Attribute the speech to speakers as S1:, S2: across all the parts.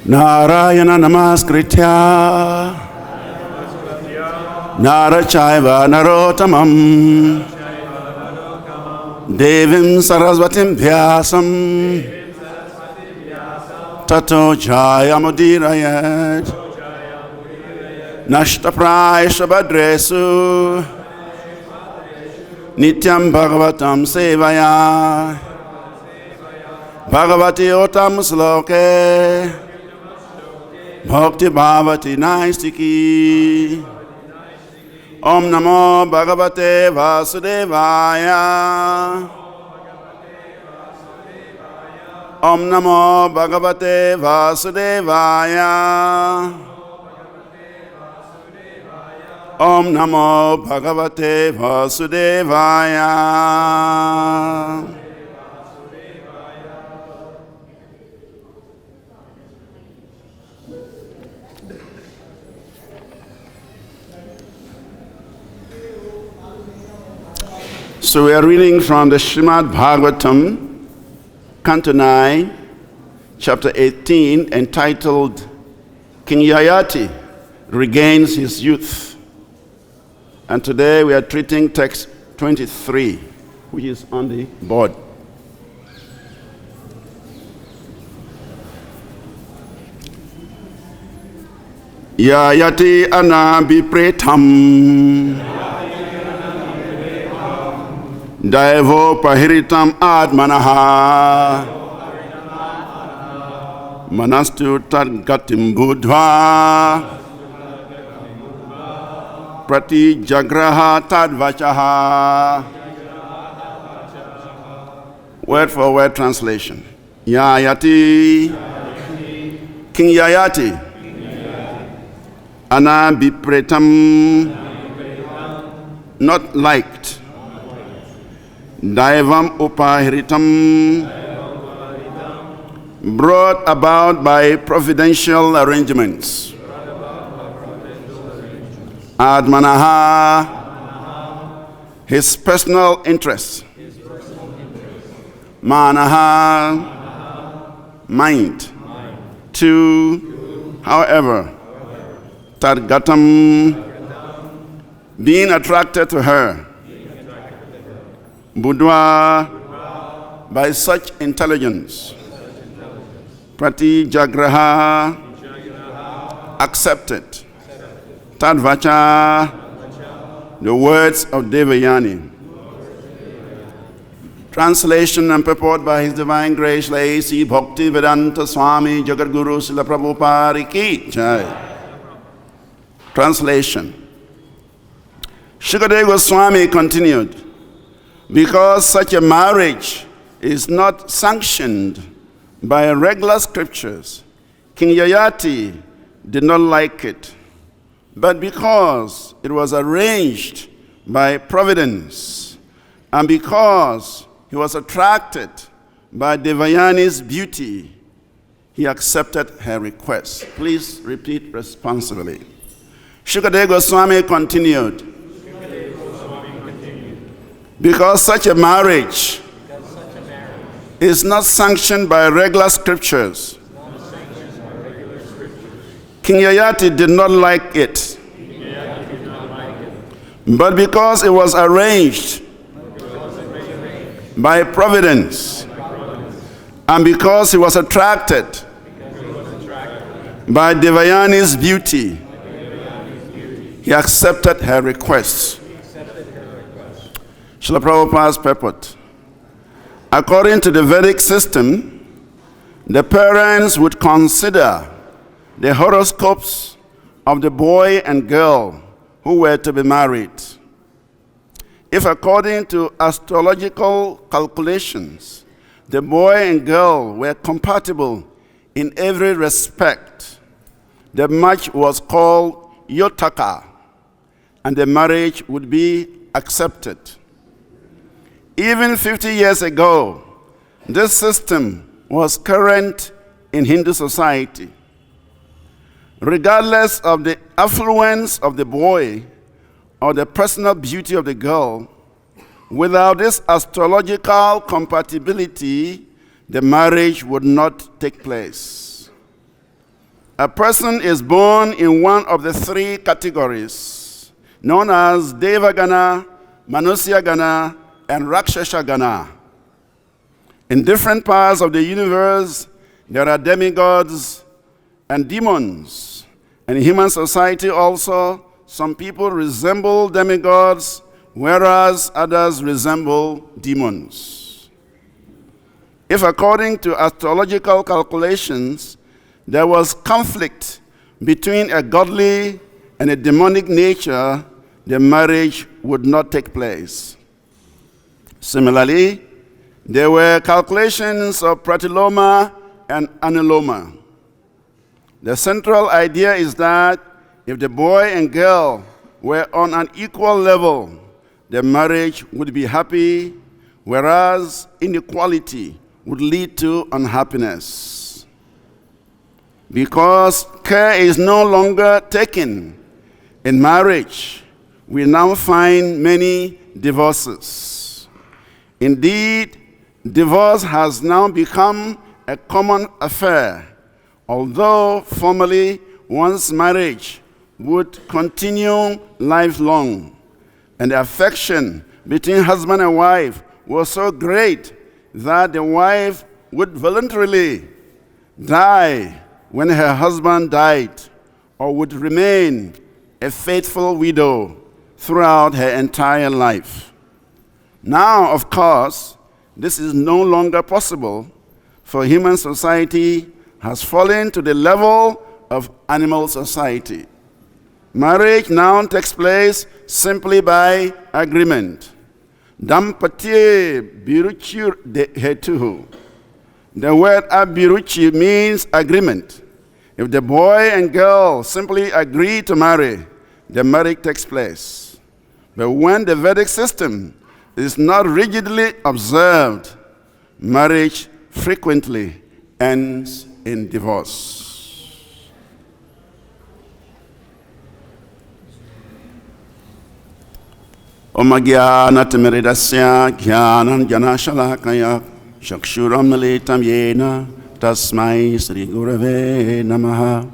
S1: Narayana namaskritya Narachaiva narotamam Devim sarasvatim vyasam Tato jayamudirayat Nashtaprayasha badresu Nityam bhagavatam sevaya Bhagavati otam sloke Bhakti bhavati naistiki Om namo bhagavate vasudevaya Om namo bhagavate vasudevaya Om namo bhagavate vasudevaya. So we are reading from the Srimad Bhagavatam, Canto 9, Chapter 18, entitled King Yayati Regains His Youth. And today we are treating text 23, which is on the board. Yayati anabipretam Daivo pahiritam admanaha Manastu tadgatim budhva Prati jagraha tadvachaha. Word for word translation. Yayati, King Yayati, anabipretam, not liked. Daivam upahiritam, brought about by providential arrangements. Admanaha, his personal interests. Manaha, mind. To, however, Tadgatam, being attracted to her. Budva, by such intelligence. Prati jagraha, accepted. Tadvacha, the words of Devayani. Translation and purport by His Divine Grace, Laisi Bhakti Vedanta Swami Jagadguru Srila Prabhupada Ki Jai. Translation. Shukadeva Goswami continued, because such a marriage is not sanctioned by regular scriptures, King Yayati did not like it. But because it was arranged by providence, and because he was attracted by Devayani's beauty, he accepted her request. Please repeat responsibly. Shukadeva Goswami continued, because such a marriage is not sanctioned by regular scriptures, King Yayati did not like it. But because it was arranged by providence, and because he was attracted by Devayani's beauty, he accepted her request. Srila Prabhupada's purport. According to the Vedic system, the parents would consider the horoscopes of the boy and girl who were to be married. If according to astrological calculations, the boy and girl were compatible in every respect, the match was called Yotaka, and the marriage would be accepted. Even 50 years ago, this system was current in Hindu society. Regardless of the affluence of the boy or the personal beauty of the girl, without this astrological compatibility, the marriage would not take place. A person is born in one of the three categories, known as Devagana, Manusyagana, and Rakshasagana. In different parts of the universe, there are demigods and demons. And in human society also, some people resemble demigods, whereas others resemble demons. If according to astrological calculations, there was conflict between a godly and a demonic nature, the marriage would not take place. Similarly, there were calculations of pratyloma and anuloma. The central idea is that if the boy and girl were on an equal level, the marriage would be happy, whereas inequality would lead to unhappiness. Because care is no longer taken in marriage, we now find many divorces. Indeed, divorce has now become a common affair, although formerly one's marriage would continue lifelong, and the affection between husband and wife was so great that the wife would voluntarily die when her husband died, or would remain a faithful widow throughout her entire life. Now, of course, this is no longer possible, for human society has fallen to the level of animal society. Marriage now takes place simply by agreement. Dampatye biruchi hetuhu. The word abiruchi means agreement. If the boy and girl simply agree to marry, the marriage takes place. But when the Vedic system is not rigidly observed, marriage frequently ends in divorce. Om Jnana-timirasya Jnana-Jana-Shalakaya Chakshuram-militam yena Tasmai Sri Gurave Namaha.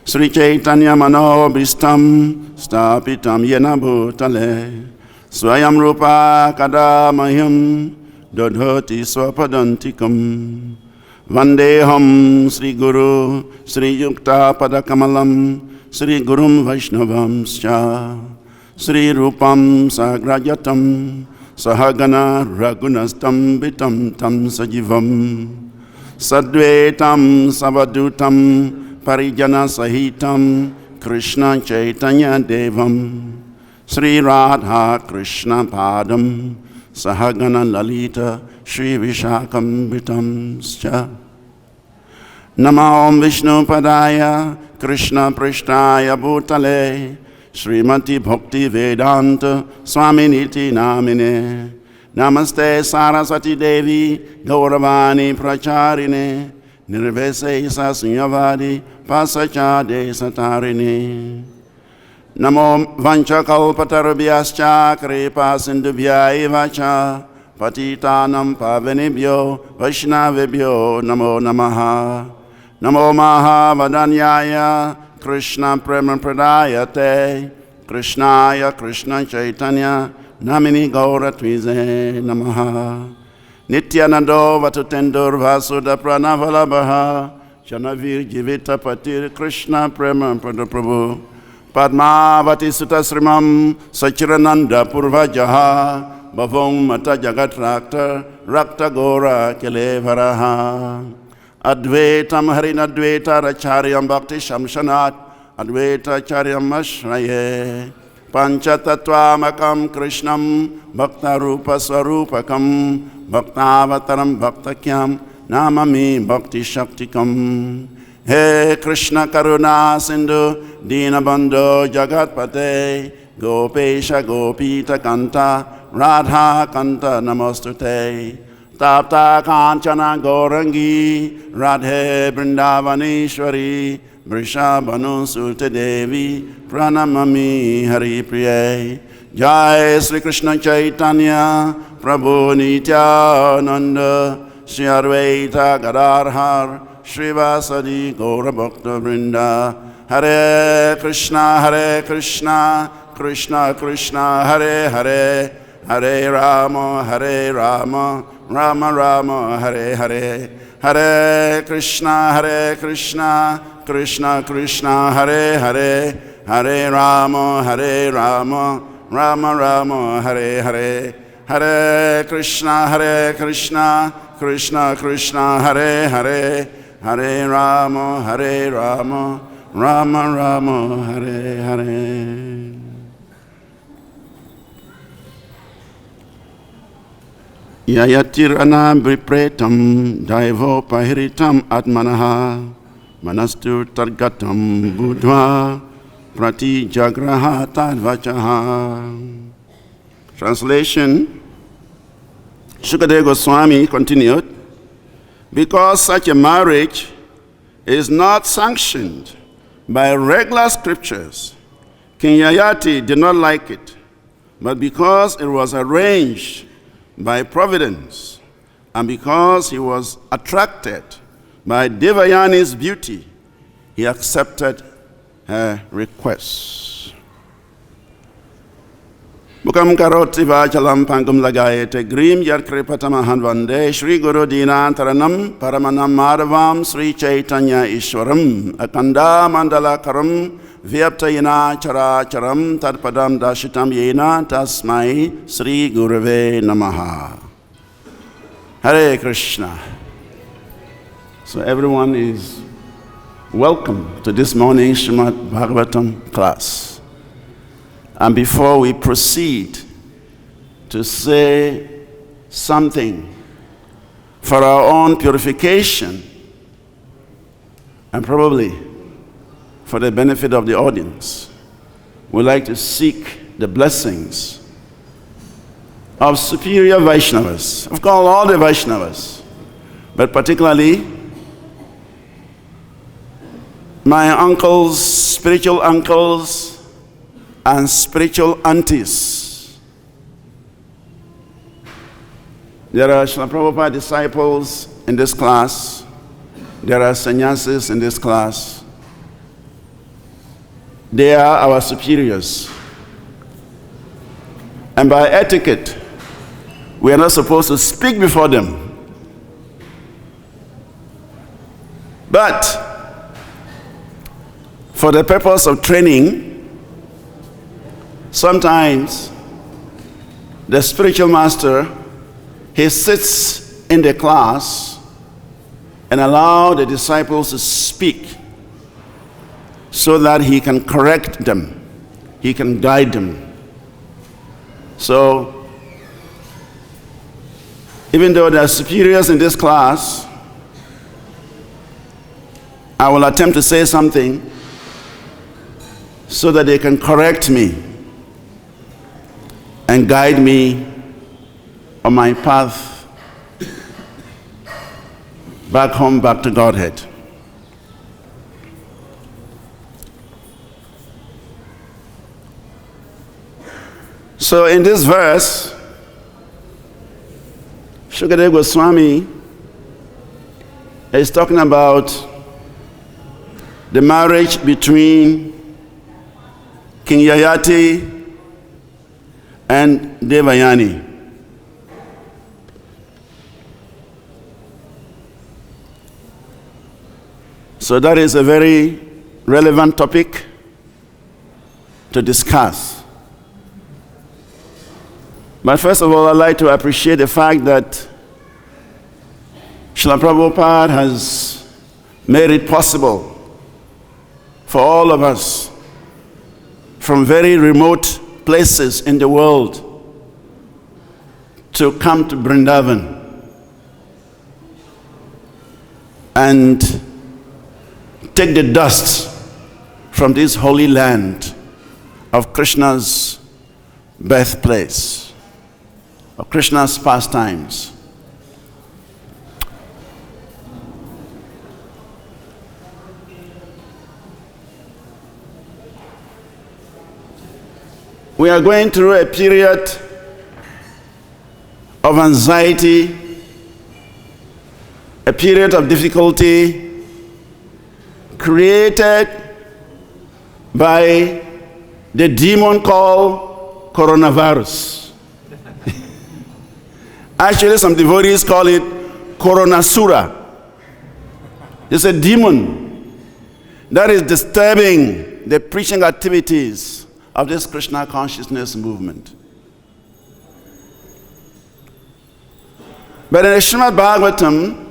S1: Sri Chaitanya Manobhistam Stapitam Yena Bhutale Swayam Rupa Kadamahyam Dodhoti Swapadantikam Vandeham Sri Guru Sri Yukta Padakamalam Sri Gurum Vaishnavamscha Sri Rupam Sagrajatam Sahagana Ragunastam Bitam Tam Sajivam Sadvetam Savadutam Parijana Sahitam Krishna Chaitanya Devam Sri Radha Krishna Padam Sahagana Lalita Shri Vishakam Bitam Scha Nama Om Vishnu Padaya Krishna Prishtaya Bhutale Srimati Bhakti Vedanta Swaminiti Namine Namaste Saraswati Devi Gauravani Pracharine Nirvese Sasnyavadi Pasachade Satarini Namo Vanchakalpatarabhyascha Kripa Sindhubhya Evacha Patitanam Pavanibhyo Vaishnavibhyo Namo Namaha Namo Mahavadanyaya Krishna Prema Pradayate Krishnaya Krishna Chaitanya Namini Gaura Twize Namaha Nityanando Vatutendur Vasuda Pranavalabha Chanavir Jivita Patir Krishna Prema Prabhu Padmavati Sutta Srimam Sachirananda Purvajaha Bhavong Mata Jagat Rakta Gora Kelevaraha Advaitam Harinadvaita Racharyam Bhakti Shamshanat Advaita Charyam Ashraye Panchatattvamakam Krishnam Bhakta Rupa Swarupakam Bhaktavataram Bhaktakyam Namami Bhakti Shaktikam He Krishna Karuna Sindhu Dinabandhu Jagatpate Gopesha Gopita Kanta Radha Kanta Namostute Tapta Kanchana Gaurangi Radhe Vrindavaneshwari Vrishabhanu Sute Devi Pranamami Hari Priye Jai Sri Krishna Chaitanya Prabhu Nityananda Shri Advaita Gadadhar Shrivas Adi Gaura Bhakta Vrinda. Hare Krishna, Krishna Krishna, Hare Hare, Hare Rama, Rama Rama, Hare Hare. Hare Krishna, Krishna Krishna, Hare Hare, Hare Rama, Rama Rama, Hare Hare. Hare Krishna, Krishna Krishna, Hare Hare, Hare Rama, Rama Rama, Hare Hare. Yayatirana vipretam daivo pahiritam atmanaha manastu targatam buddha prati jagraha tadvachaha. Translation. Shukadeva Goswami continued, because such a marriage is not sanctioned by regular scriptures, King Yayati did not like it, but because it was arranged by providence, and because he was attracted by Devayani's beauty, he accepted her request. Bukam karoti vachalam pangum lagayete grim yat kripatamahan vande Shri Guru Dinantaranam Paramanam Madhavam Sri Chaitanya Ishwaram Akanda Mandala Karam Vyaptayina Chara Charam Tadpadam Dashitam Yena Tasmai Sri Gurave Namaha. Hare Krishna. So everyone is welcome to this morning's Srimad Bhagavatam class. And before we proceed to say something for our own purification and probably for the benefit of the audience, we'd like to seek the blessings of superior Vaishnavas, of course all the Vaishnavas, but particularly my uncles, spiritual uncles, and spiritual aunties. There are Srila Prabhupada disciples in this class. There are sannyasis in this class. They are our superiors. And by etiquette, we are not supposed to speak before them. But for the purpose of training, sometimes the spiritual master, he sits in the class and allows the disciples to speak so that he can correct them, he can guide them. So, even though there are superiors in this class, I will attempt to say something so that they can correct me and guide me on my path back home, back to Godhead. So in this verse, Shukadeva Goswami is talking about the marriage between King Yayati and Devayani. So that is a very relevant topic to discuss. But first of all, I'd like to appreciate the fact that Srila Prabhupada has made it possible for all of us from very remote places in the world to come to Vrindavan and take the dust from this holy land of Krishna's birthplace, of Krishna's pastimes. We are going through a period of anxiety, a period of difficulty, created by the demon called coronavirus. Actually, some devotees call it Coronasura. It's a demon that is disturbing the preaching activities of this Krishna consciousness movement. But in the Srimad Bhagavatam,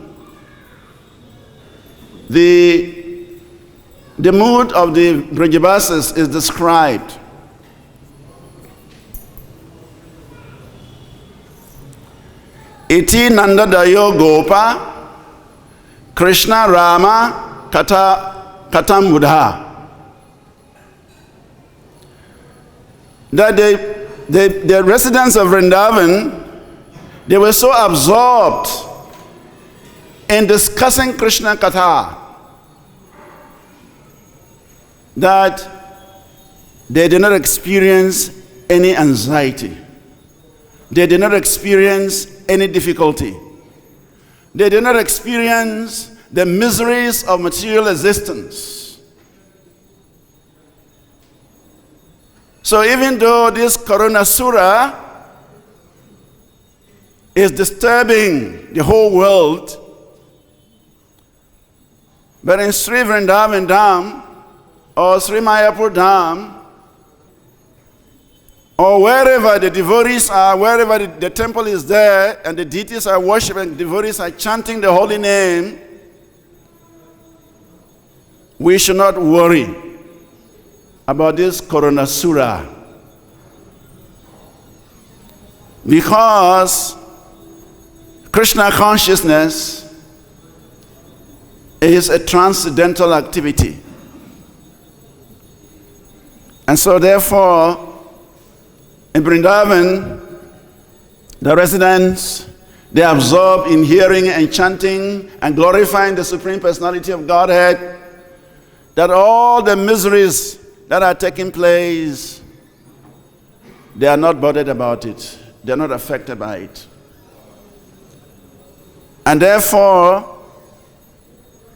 S1: the mood of the Brajavasis is described. Iti Nandadayo Gopa Krishna Rama Katam Buddha. That the residents of Vrindavan, they were so absorbed in discussing Krishna Katha that they did not experience any anxiety. They did not experience any difficulty. They did not experience the miseries of material existence. So even though this Coronasura is disturbing the whole world, but in Sri Vrindavan Dham or Sri Mayapur Dham, or wherever the devotees are, wherever the temple is there and the deities are worshipping, the devotees are chanting the holy name, we should not worry about this Coronasura, because Krishna consciousness is a transcendental activity. And so therefore, in Vrindavan, the residents, they are absorbed in hearing and chanting and glorifying the Supreme Personality of Godhead, that all the miseries that are taking place, they are not bothered about it. They are not affected by it. And therefore,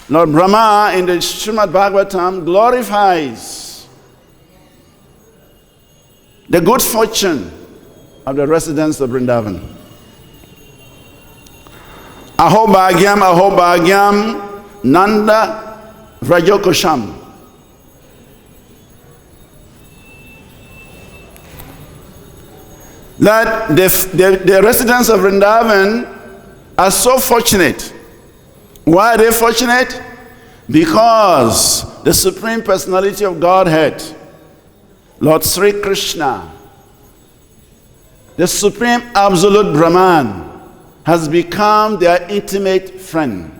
S1: Lord Brahma in the Srimad Bhagavatam glorifies the good fortune of the residents of Vrindavan. Aho bhagyam, nanda vrajokosham. That the residents of Vrindavan are so fortunate. Why are they fortunate? Because the Supreme Personality of Godhead, Lord Sri Krishna, the Supreme Absolute Brahman, has become their intimate friend.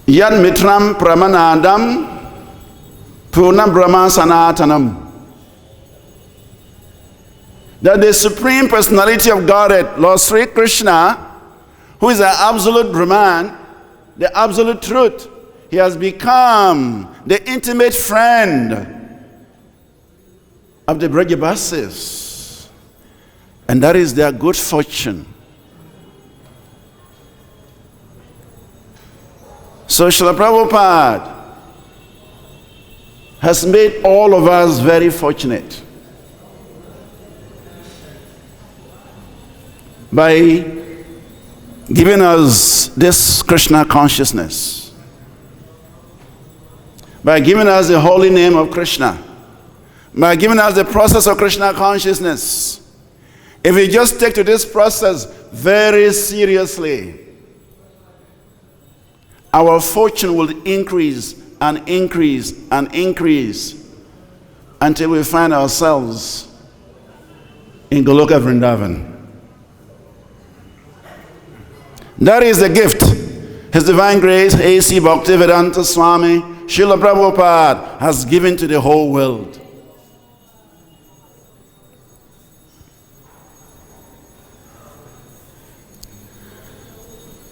S1: Yad mitram pramanadam purna brahma sanatanam. That the Supreme Personality of Godhead, Lord Sri Krishna, who is an absolute Brahman, the absolute truth, he has become the intimate friend of the Brajavasis. And that is their good fortune. So Srila Prabhupada has made all of us very fortunate by giving us this Krishna consciousness, by giving us the holy name of Krishna, by giving us the process of Krishna consciousness. If we just take to this process very seriously, our fortune will increase and increase and increase until we find ourselves in Goloka Vrindavan. That is the gift His Divine Grace, A.C. Bhaktivedanta Swami, Srila Prabhupada, has given to the whole world.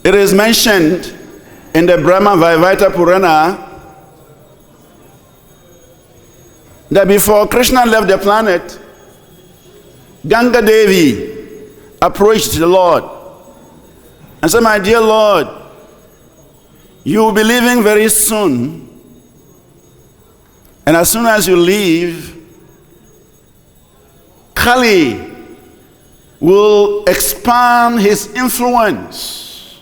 S1: It is mentioned in the Brahma Vaivarta Purana that before Krishna left the planet, Ganga Devi approached the Lord and said, "My dear Lord, you will be leaving very soon. And as soon as you leave, Kali will expand his influence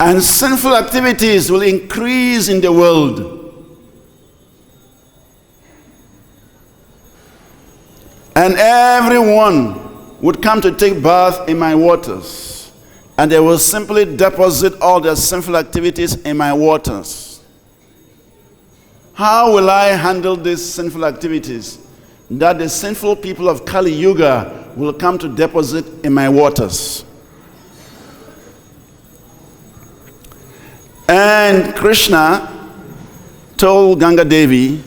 S1: and sinful activities will increase in the world. And everyone would come to take bath in my waters, and they will simply deposit all their sinful activities in my waters. How will I handle these sinful activities that the sinful people of Kali Yuga will come to deposit in my waters?" And Krishna told Ganga Devi,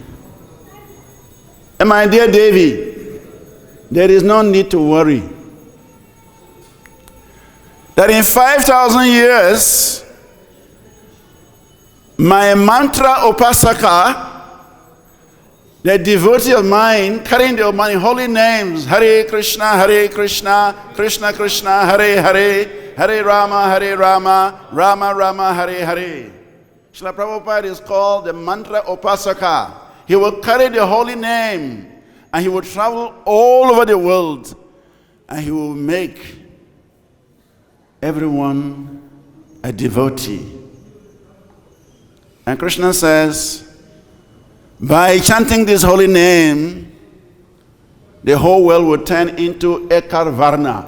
S1: "My dear Devi, there is no need to worry. That in 5,000 years, my mantra upasaka, the devotee of mine, carrying the many holy names, Hare Krishna, Krishna Krishna, Hare Hare, Hare Rama, Rama Rama, Hare Hare. Srila Prabhupada is called the mantra upasaka. He will carry the holy name, and he will travel all over the world, and he will make everyone a devotee." And Krishna says, by chanting this holy name, the whole world will turn into Ekar Varna.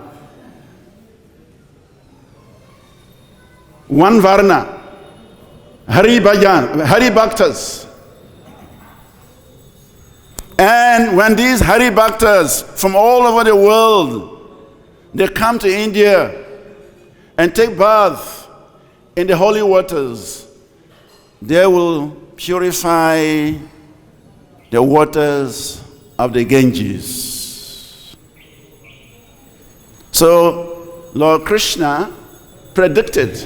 S1: One Varna, Hari Bhajan, Hari Bhaktas. And when these Hari Bhaktas from all over the world, they come to India and take bath in the holy waters, they will purify the waters of the Ganges. So Lord Krishna predicted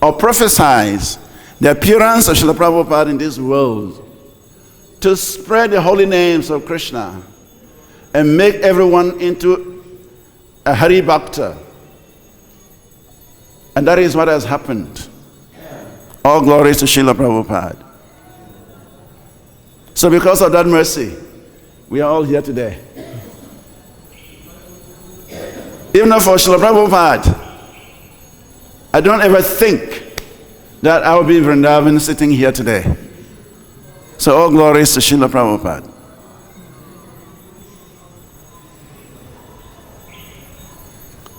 S1: or prophesied the appearance of Srila Prabhupada in this world to spread the holy names of Krishna and make everyone into a Hari Bhakta. And that is what has happened. All glories to Srila Prabhupada. So because of that mercy, we are all here today. Even for Srila Prabhupada, I don't ever think that I will be in Vrindavan sitting here today. So all glories to Srila Prabhupada.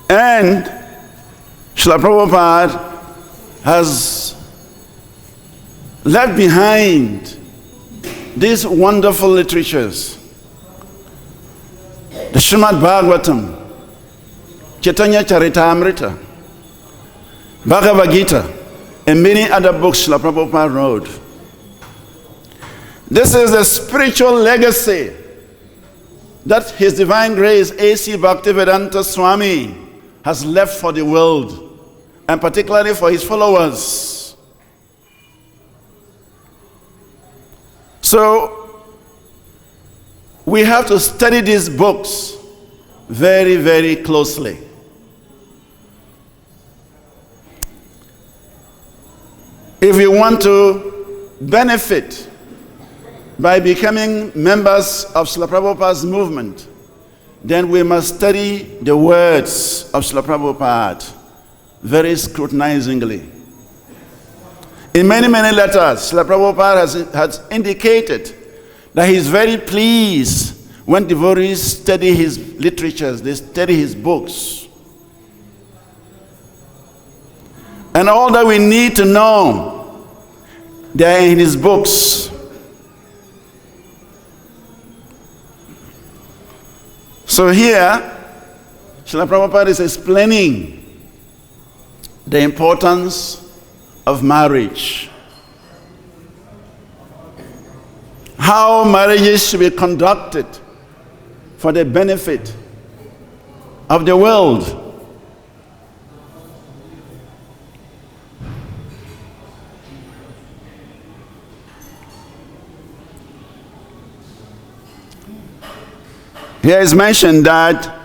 S1: And Srila Prabhupada has left behind these wonderful literatures. The Srimad Bhagavatam, Chaitanya Charitamrita, Bhagavad-Gita, and many other books Srila Prabhupada wrote. This is the spiritual legacy that His Divine Grace A.C. Bhaktivedanta Swami has left for the world, and particularly for his followers. So we have to study these books very, very closely. If we want to benefit by becoming members of Srila Prabhupada's movement, then we must study the words of Srila Prabhupada very scrutinizingly. In many, many letters, Srila Prabhupada has indicated that he is very pleased when devotees study his literatures, they study his books. And all that we need to know, they are in his books. So here, Srila Prabhupada is explaining the importance of marriage. How marriages should be conducted for the benefit of the world. Here is mentioned that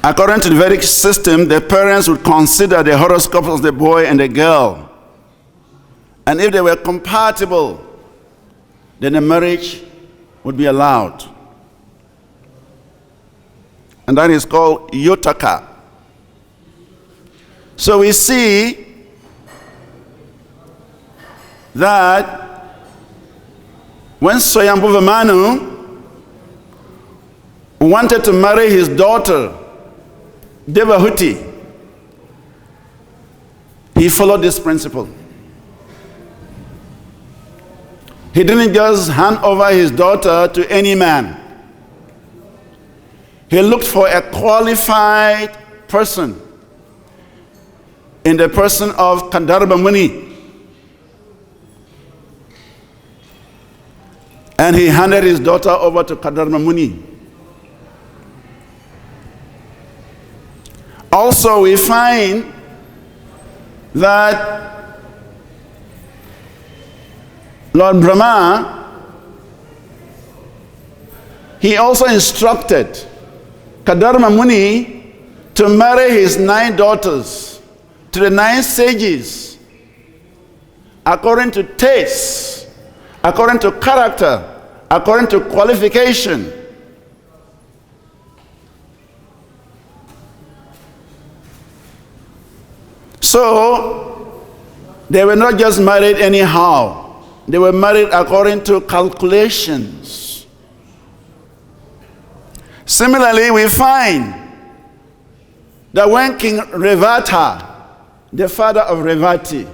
S1: according to the Vedic system, the parents would consider the horoscopes of the boy and the girl. And if they were compatible, then the marriage would be allowed. And that is called yotaka. So we see that when Swayambhuva Manu wanted to marry his daughter, Devahuti, he followed this principle. He didn't just hand over his daughter to any man. He looked for a qualified person in the person of Kandarba Muni. And he handed his daughter over to Kandarba Muni. Also, we find that Lord Brahma, he also instructed Kandarma Muni to marry his 9 daughters to the 9 sages according to taste, according to character, according to qualification. So, they were not just married anyhow. They were married according to calculations. Similarly, we find that when King Revata, the father of Revati,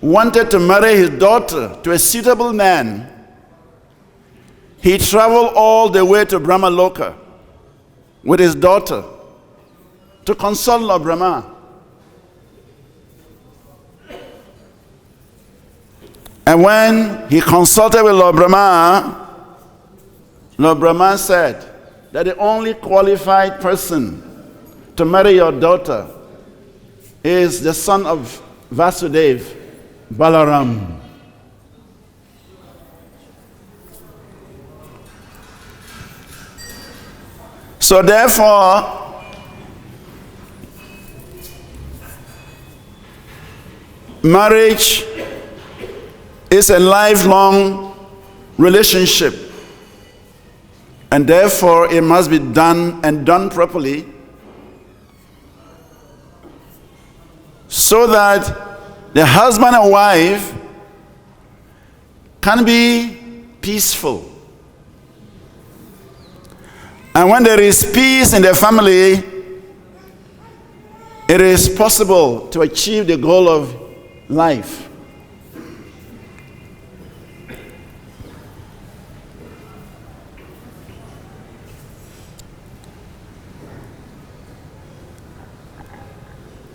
S1: wanted to marry his daughter to a suitable man, he traveled all the way to Brahmaloka with his daughter to consult Lord Brahma. And when he consulted with Lord Brahma said that the only qualified person to marry your daughter is the son of Vasudev, Balaram. So therefore, marriage is a lifelong relationship, and therefore it must be done and done properly so that the husband and wife can be peaceful. And when there is peace in the family, it is possible to achieve the goal of life.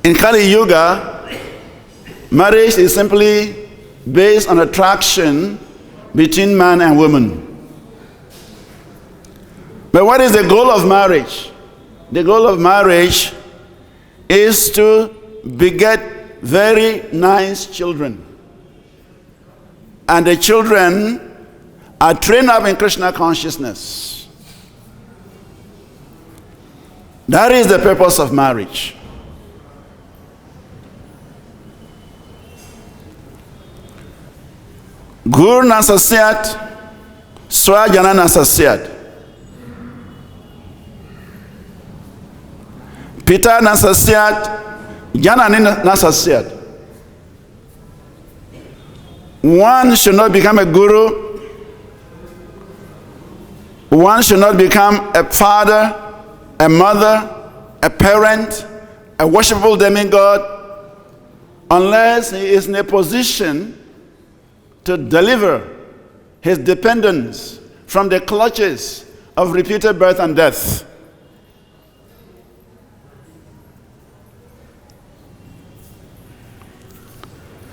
S1: In Kali Yuga, marriage is simply based on attraction between man and woman. But what is the goal of marriage? The goal of marriage is to beget very nice children. And the children are trained up in Krishna consciousness. That is the purpose of marriage. Gur nasasyat, swajana nasasyat. Pita nasasyat, janani nasasyat. One should not become a guru. One should not become a father, a mother, a parent, a worshipful demigod, unless he is in a position to deliver his dependents from the clutches of repeated birth and death.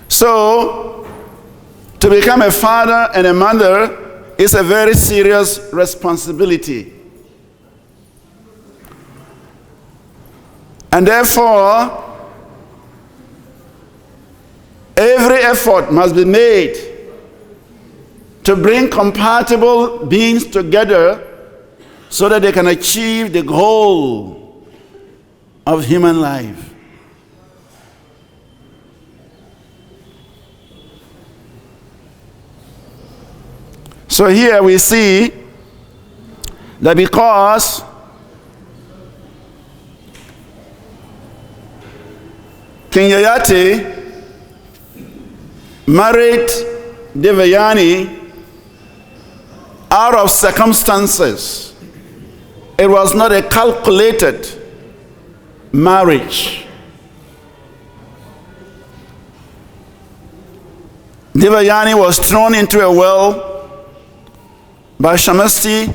S1: So, to become a father and a mother is a very serious responsibility. And therefore, every effort must be made to bring compatible beings together so that they can achieve the goal of human life. So here we see that because King Yayati married Devayani out of circumstances, it was not a calculated marriage. Devayani was thrown into a well by Shamasti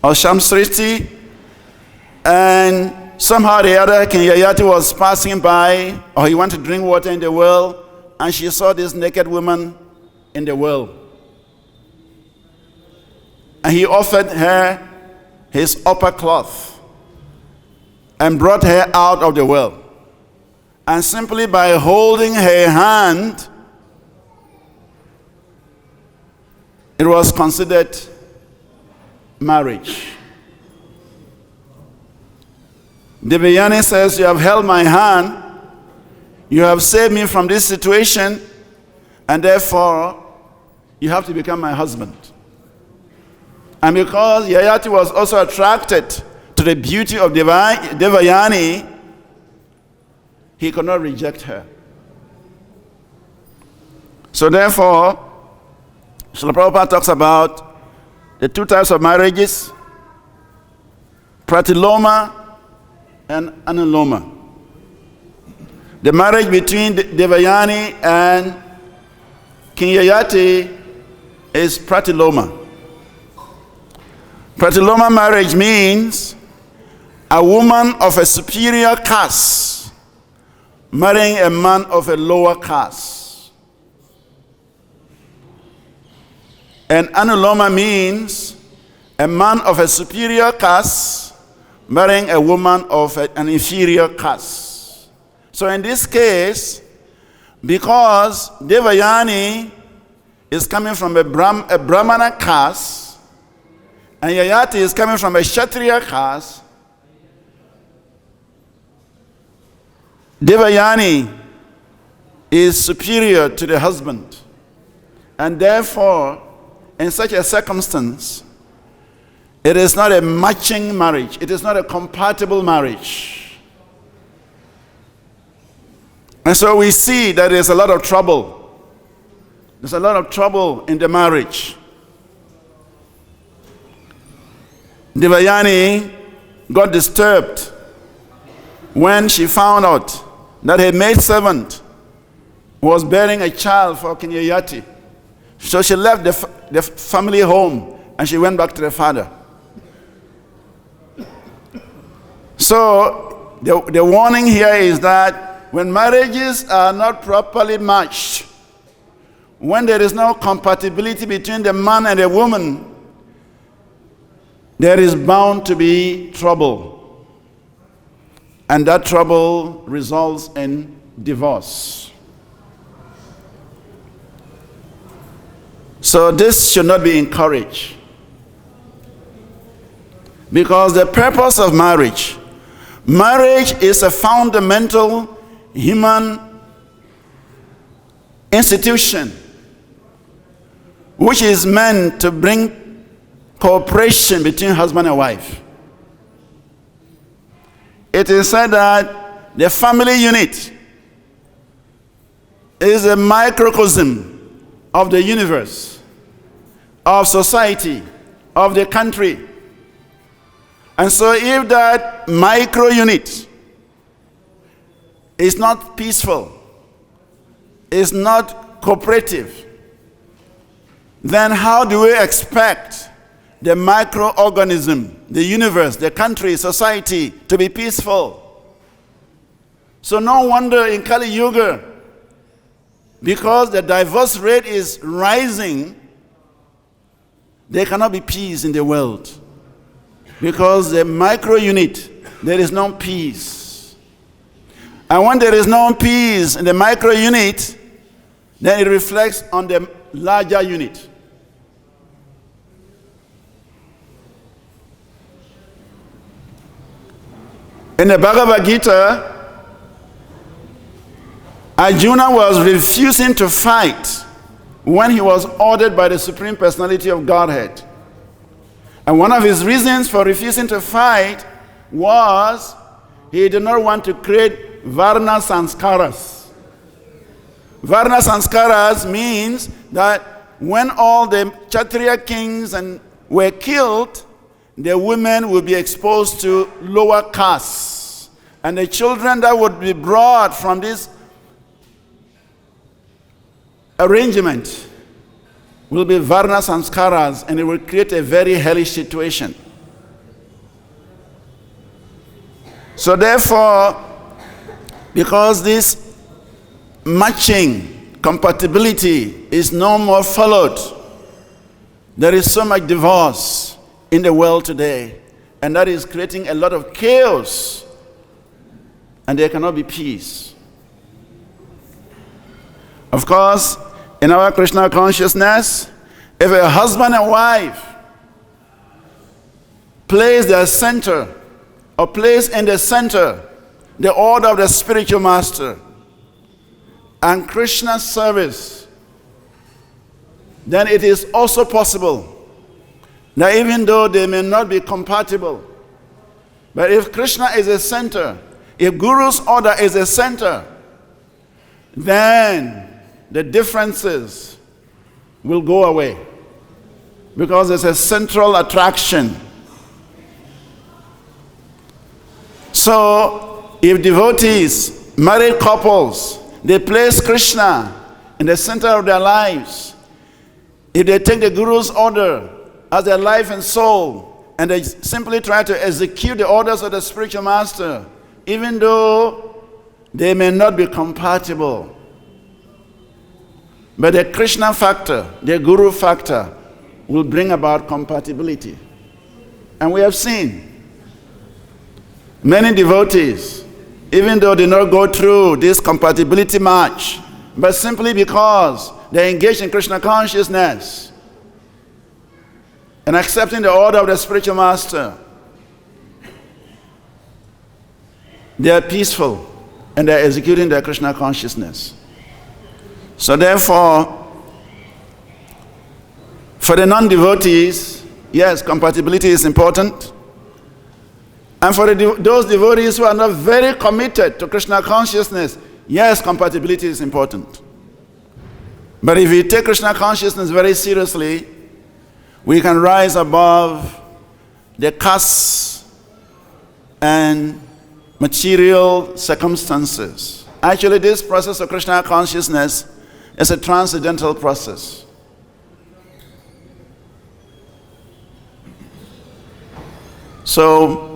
S1: or Shamsriti, and somehow the other King Yayati was passing by, or he wanted to drink water in the well, and she saw this naked woman in the well. And he offered her his upper cloth and brought her out of the well. And simply by holding her hand, it was considered marriage. Devayani says, "You have held my hand, you have saved me from this situation, and therefore you have to become my husband." And because Yayati was also attracted to the beauty of Devayani, he could not reject her. So therefore, Srila Prabhupada talks about the two types of marriages, pratiloma and anuloma. The marriage between Devayani and King Yayati is pratiloma. Pratiloma marriage means a woman of a superior caste marrying a man of a lower caste. And anuloma means a man of a superior caste marrying a woman of an inferior caste. So in this case, because Devayani is coming from a Brahmana caste, and Yayati is coming from a Kshatriya caste, Devayani is superior to the husband. And therefore, in such a circumstance, it is not a matching marriage. It is not a compatible marriage. And so we see that there's a lot of trouble. There's a lot of trouble in the marriage. Devayani got disturbed when she found out that her maidservant was bearing a child for King Yayati. So she left the family home and she went back to the father. So the warning here is that when marriages are not properly matched, when there is no compatibility between the man and the woman, there is bound to be trouble. And that trouble results in divorce. So this should not be encouraged. Because the purpose of marriage is a fundamental human institution which is meant to bring cooperation between husband and wife. It is said that the family unit is a microcosm of the universe, of society, of the country. And so if that micro unit is not peaceful, is not cooperative, then how do we expect the microorganism, the universe, the country, society to be peaceful? So no wonder in Kali Yuga, because the divorce rate is rising, there cannot be peace in the world. Because the micro unit, there is no peace. And when there is no peace in the micro unit, then it reflects on the larger unit. In the Bhagavad-Gita, Arjuna was refusing to fight when he was ordered by the Supreme Personality of Godhead. And one of his reasons for refusing to fight was he did not want to create Varna Sanskaras. Varna Sanskaras means that when all the Kshatriya kings were killed, the women would be exposed to lower castes. And the children that would be brought from this arrangement will be Varna Sanskaras, and it will create a very hellish situation. So therefore, because this matching, compatibility is no more followed, there is so much divorce in the world today, and that is creating a lot of chaos, and there cannot be peace. Of course, in our Krishna consciousness, if a husband and wife place their center, or place in the center the order of the spiritual master and Krishna's service, then it is also possible that even though they may not be compatible, but if Krishna is a center, if Guru's order is a center, then the differences will go away, because there's a central attraction. So if devotees, married couples, they place Krishna in the center of their lives, if they take the Guru's order as their life and soul, and they simply try to execute the orders of the spiritual master, even though they may not be compatible, but the Krishna factor, the Guru factor, will bring about compatibility. And we have seen many devotees, even though they not go through this compatibility match, but simply because they engage in Krishna consciousness and accepting the order of the spiritual master, they are peaceful and they are executing their Krishna consciousness. So therefore, for the non-devotees, yes, compatibility is important. And for those devotees who are not very committed to Krishna consciousness, yes, compatibility is important. But if we take Krishna consciousness very seriously, we can rise above the castes and material circumstances. Actually, this process of Krishna consciousness is a transcendental process. So,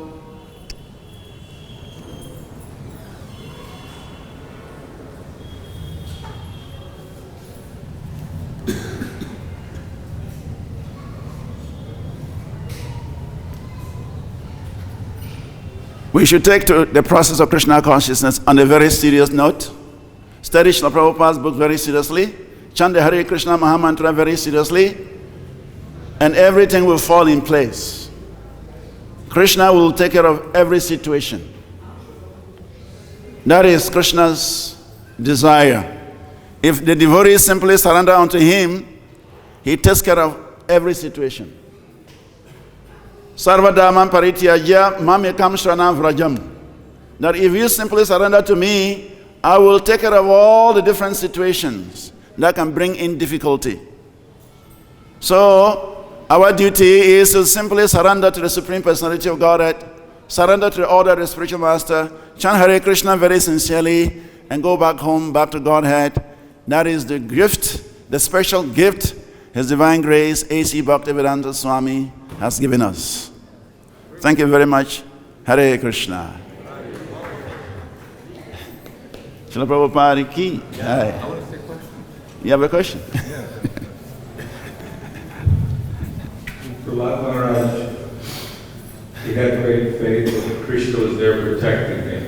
S1: we should take to the process of Krishna consciousness on a very serious note. Study Srila Prabhupada's book very seriously. Chant the Hare Krishna Mahamantra very seriously. And everything will fall in place. Krishna will take care of every situation. That is Krishna's desire. If the devotees simply surrender unto him, he takes care of every situation. Sarvadhamam parityaja mamekam shranam vrajam. That if you simply surrender to me, I will take care of all the different situations that can bring in difficulty. So, our duty is to simply surrender to the Supreme Personality of Godhead, surrender to the order of the spiritual master, chant Hare Krishna very sincerely, and go back home, back to Godhead. That is the gift, the special gift His Divine Grace, A.C. Bhaktivedanta Swami, has given us. Thank you very much. Hare Krishna. Srila Prabhupada ki.
S2: I want to say a question.
S1: You have a question?
S2: Yeah. Prahlad Maharaj, he had great faith that Krishna was there protecting him,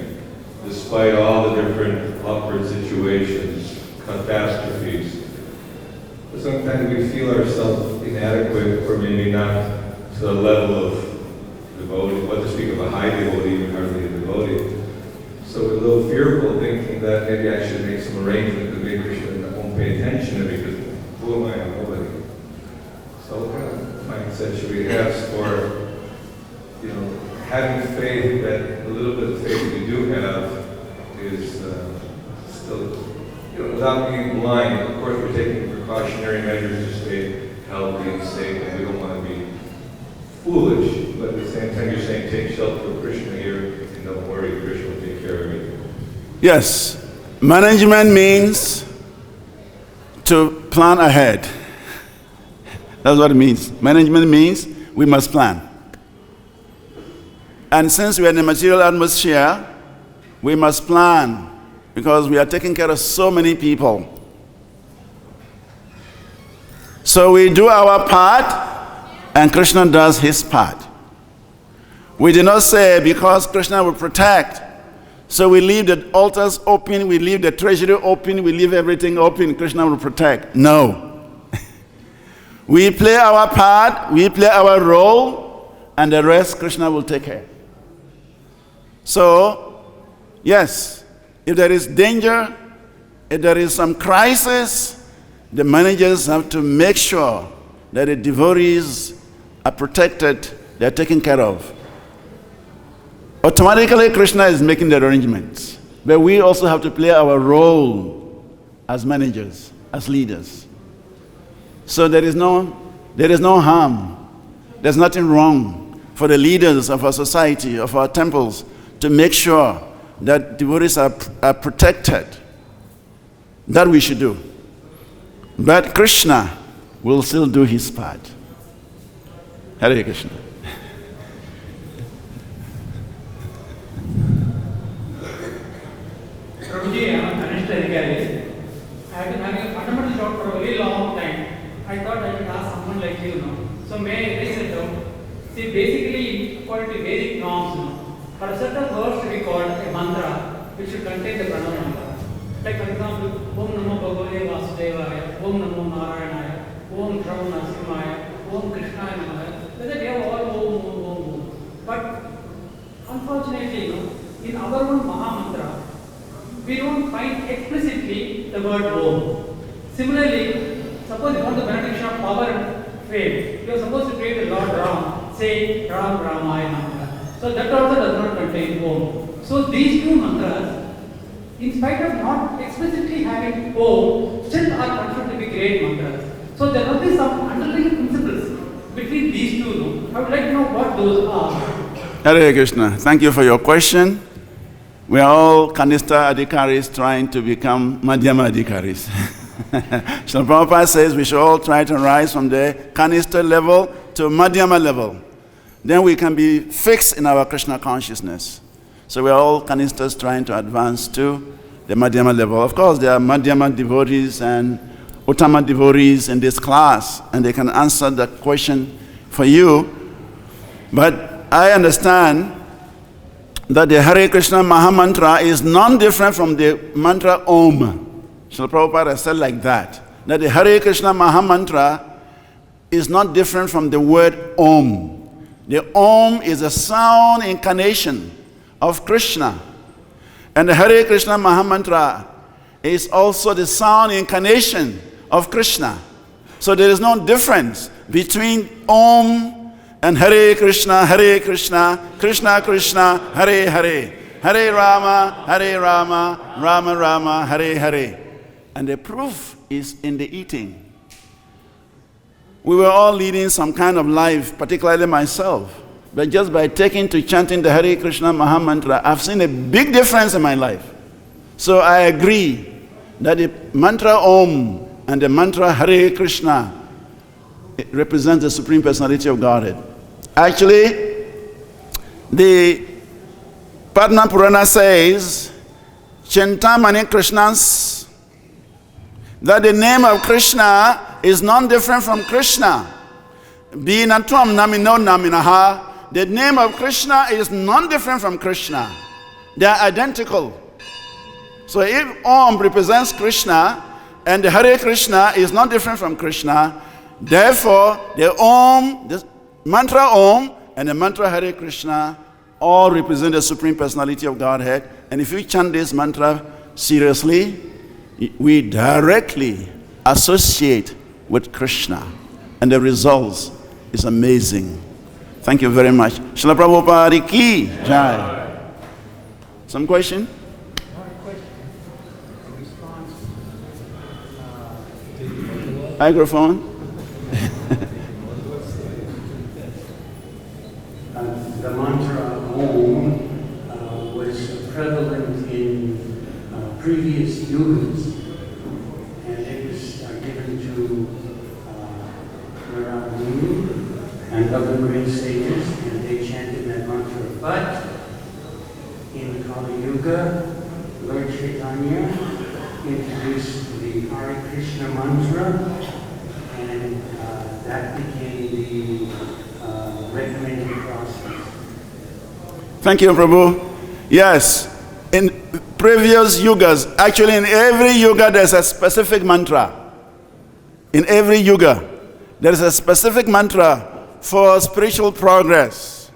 S2: despite all the different awkward situations, catastrophes. But sometimes we feel ourselves inadequate, or maybe not to the level of devotee, what to speak of a high devotee, even hardly a devotee. little fearful, thinking that maybe I should make some arrangement because maybe Krishna won't pay attention to me because who am I? I'm nobody. So what kind of mindset should we have for, having faith that the little bit of faith we do have is still, without being blind. Of course, we're taking precautionary measures to stay healthy and safe, and we don't want to be foolish. But at the same time, you're saying take shelter of Krishna here, and don't worry, Krishna will take care of you.
S1: Yes, management means to plan ahead. That's what it means. Management means we must plan. And since we are in the material atmosphere, we must plan because we are taking care of so many people. So we do our part and Krishna does his part. We do not say because Krishna will protect, so we leave the altars open, we leave the treasury open, we leave everything open, Krishna will protect. No. We play our part, we play our role, and the rest Krishna will take care. So, yes, if there is danger, if there is some crisis, the managers have to make sure that the devotees are protected, they are taken care of. Automatically, Krishna is making the arrangements. But we also have to play our role as managers, as leaders. So there is no harm. There's nothing wrong for the leaders of our society, of our temples, to make sure that devotees are protected. That we should do. But Krishna will still do his part. Hare Krishna.
S3: Prabhuji, I am a Kanishta Adhikari. I have been having a fundamental doubt for a very long time. I thought I should ask someone like you now. So may I raise a doubt? See, basically, according to Vedic norms, for a certain words to be called a mantra, which should contain the pranava mantra. Like for example, Om Namo Bhagavate Vasudevaya, Om Namo Narayanaya, Om Shrav Narasimhaya, Om Krishnaya Namaha. Whether we have all Om. But unfortunately, in our own Maha Mantra, we don't find explicitly the word Om. Similarly, suppose you want the benediction of power and fame, you are supposed to pray the Lord Ram, say Ram Ramaya Namaha. So that also does not contain Om. So these two mantras, in spite of not explicitly having Om, still are considered to be great mantras. So there must be some underlying principles between these two. I would like to know what those are.
S1: Hare Krishna. Thank you for your question. We are all Kanishta Adhikaris trying to become Madhyama Adhikaris. Srila Prabhupada says we should all try to rise from the Kanishta level to Madhyama level. Then we can be fixed in our Krishna consciousness. So we are all Kanishtas trying to advance to the Madhyama level. Of course, there are Madhyama devotees and Uttama devotees in this class, and they can answer that question for you. But I understand that the Hare Krishna Maha Mantra is non-different from the mantra Om. Srila Prabhupada said like that the Hare Krishna Maha Mantra is not different from the word Om. The Om is a sound incarnation of Krishna. And the Hare Krishna Maha Mantra is also the sound incarnation of Krishna. So there is no difference between Om and Hare Krishna, Krishna Krishna, Hare Hare, Hare Rama, Rama Rama, Hare Hare. And the proof is in the eating. We were all leading some kind of life, particularly myself. But just by taking to chanting the Hare Krishna Maha Mantra, I've seen a big difference in my life. So I agree that the mantra Om and the mantra Hare Krishna represents the Supreme Personality of Godhead. Actually, the Padma Purana says, Chintamani Krishnas, that the name of Krishna is non-different from Krishna. Binatvam namino naminaha. The name of Krishna is non-different from Krishna. They are identical. So if Om represents Krishna and the Hare Krishna is not different from Krishna, therefore the Om, the mantra Om and the mantra Hare Krishna all represent the Supreme Personality of Godhead, And if you chant this mantra seriously, we directly associate with Krishna. And the results is amazing. Thank you very much. Srila Prabhupada ki jai. Some question? Microphone.
S4: The mantra Om was prevalent in previous yugas, and it was given to Vrindavan and other great sages, and they chanted that mantra. But in Kali Yuga, Lord Chaitanya introduced the Hare Krishna mantra, and that became the recommended process.
S1: Thank you, Prabhu. Yes, in previous yugas, actually in every yuga there's a specific mantra. In every yuga, there is a specific mantra for spiritual progress.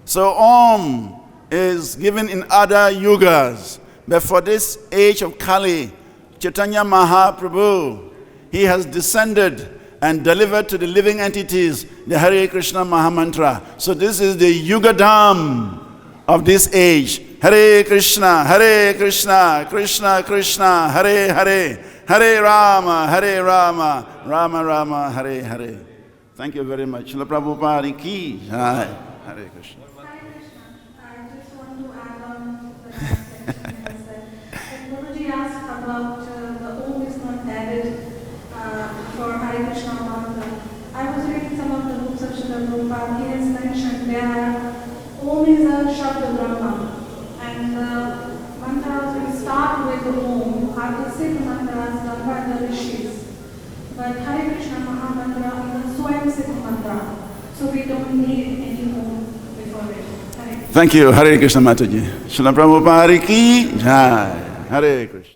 S1: So Om is given in other yugas, but for this age of Kali, Chaitanya Mahaprabhu, he has descended and delivered to the living entities the Hare Krishna Mahamantra. So this is the Yugadam of this age. Hare Krishna, Krishna Krishna, Hare Hare, Hare Rama, Rama Rama, Hare Hare. Thank you very much. Srila Prabhupada ki jai. Hare Krishna.
S5: Hare Krishna. I just want to add on to the last section. Guruji asked about the Om is not added for Hare Krishna mantra. I was reading some of the books of Srila Prabhupada. He has mentioned there Om is a Shabda Brahma, and the mantras we start with the Om are the Siddha mantras done by the rishis. But Hare Krishna Mahamantra is a Swayam Siddha mantra, so we don't need any Om before it. Hare Krishna.
S1: Thank you, Hare Krishna Mataji. Srila Prabhupada ki jai. Hare Krishna.